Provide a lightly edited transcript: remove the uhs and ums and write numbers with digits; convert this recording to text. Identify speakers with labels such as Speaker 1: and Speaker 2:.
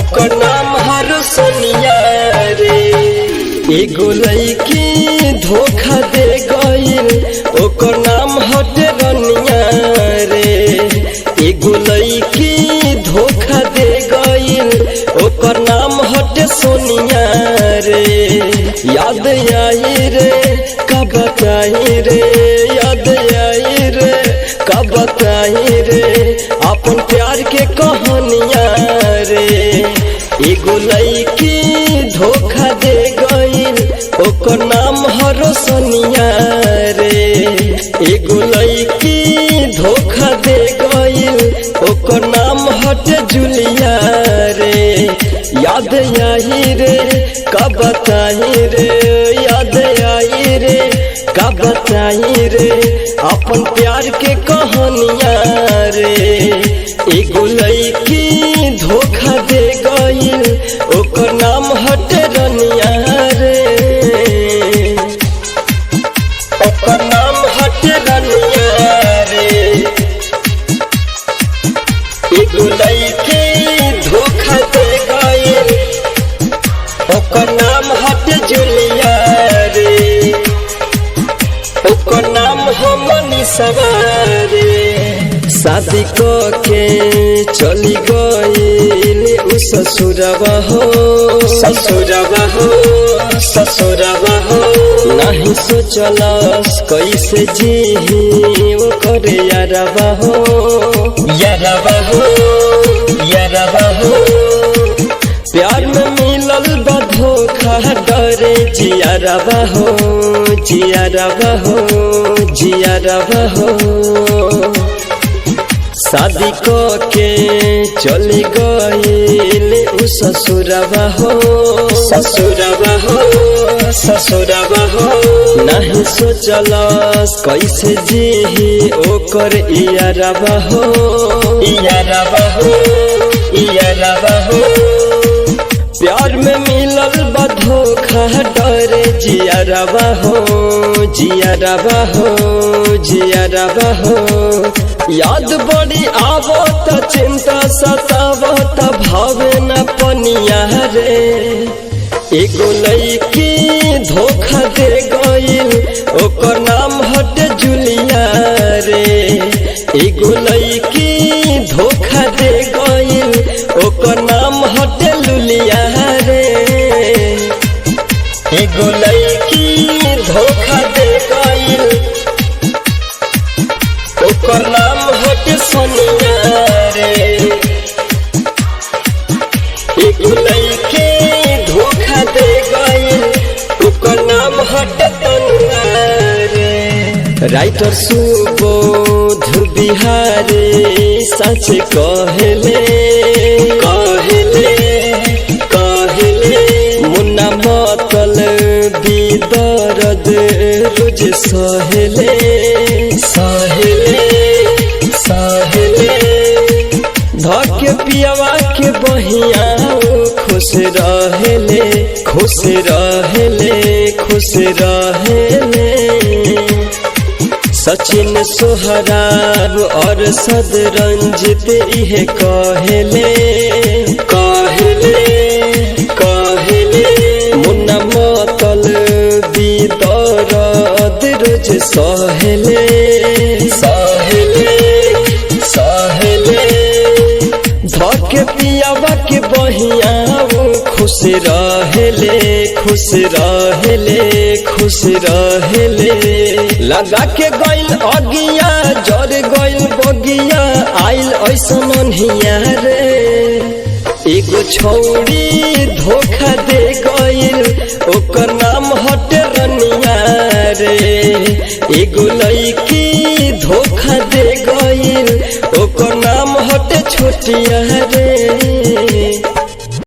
Speaker 1: ओकर नाम हर सोनिया रे। एगो लड़की धोखा दे गइल ओकर नाम हटे रनिया रे। एगो लड़की धोखा दे गइल ओकर नाम हटे सोनिया रे। याद आई रे कब बताई रे, याद आई रे कब बताई रे अपन प्यार के कहानिया रे। एगो लड़की धोखा दे गइल ओकर नाम हरो सोनिया रे। एगो लड़की धोखा दे गइल ओकर नाम हटे जुलिया रे। याद आई रे कब बताई रे, याद आई रे कब बताई रे अपन प्यार के कहानिया रे। एगो लड़की धोखा दे गइल ओकर नाम हटे रनिया रे। ओकर नाम हटे रनिया रे। एगो लड़की धोखा दे गइल ओकर नाम हटे जुलिया रे। ओकर नाम हमनी सवारे। शादी के चली गइल उ ससुरवा हो, ससुरवा हो, ससुरवा हो। नहीं सोचलस कैसे जी ओकर यारवा हो, यारवा हो, यारवा हो। प्यार में मिलल बा धोखा डरे जियारवा हो, जियारवा हो, जियारवा हो। शादी के चली गइल उ ससुरवा हो, ससुरवा हो, ससुरवा हो। नहीं सोचलस कैसे जी ओकर यारवा हो, यारवा हो, यारवा हो। प्यार में मिलल बा धोखा डरे जियारवा हो, जियारवा हो, जियारवा हो। याद बड़ी आवत चिंता सतावत भावे न पनिया रे। एगो लड़की धोखा दे गइल ओकर नाम हटे जुलिया रे। एगो लड़की धोखा दे गइल ओकर नाम हटे लुलिया रे। एगो लड़की धोखा दे गइल ओकर नाम हटे सोनिया रे। एगो लड़की धोखा दे गइल ओकर नाम हटे तनुआ रे। राइटर सुबोध बिहारी सच कहले, कहले, कहले। मुन्ना मतलबी दर्द रोज सहले, सहले, सहले। धके पियवा के बहिया खुश रहेले, खुश रहेले, खुश रहेले। सचिन सोहराब और सदरंजित इहे कहले, कहले, कहले। मुन्ना मतलबी दर्द रोज सहले, सहले, सहले। धके पियावा के बहिया खुश रहेले, खुश रहेले, खुश रहेले। लगा के गइल अगिया जर गइल बगिया आइल ऐसन अनहिया रे। एगो छौड़ी धोखा दे गइल ओकर नाम हटे रनिया रे। एगो लड़की धोखा दे गइल ओकर नाम हटे छोटिया रे।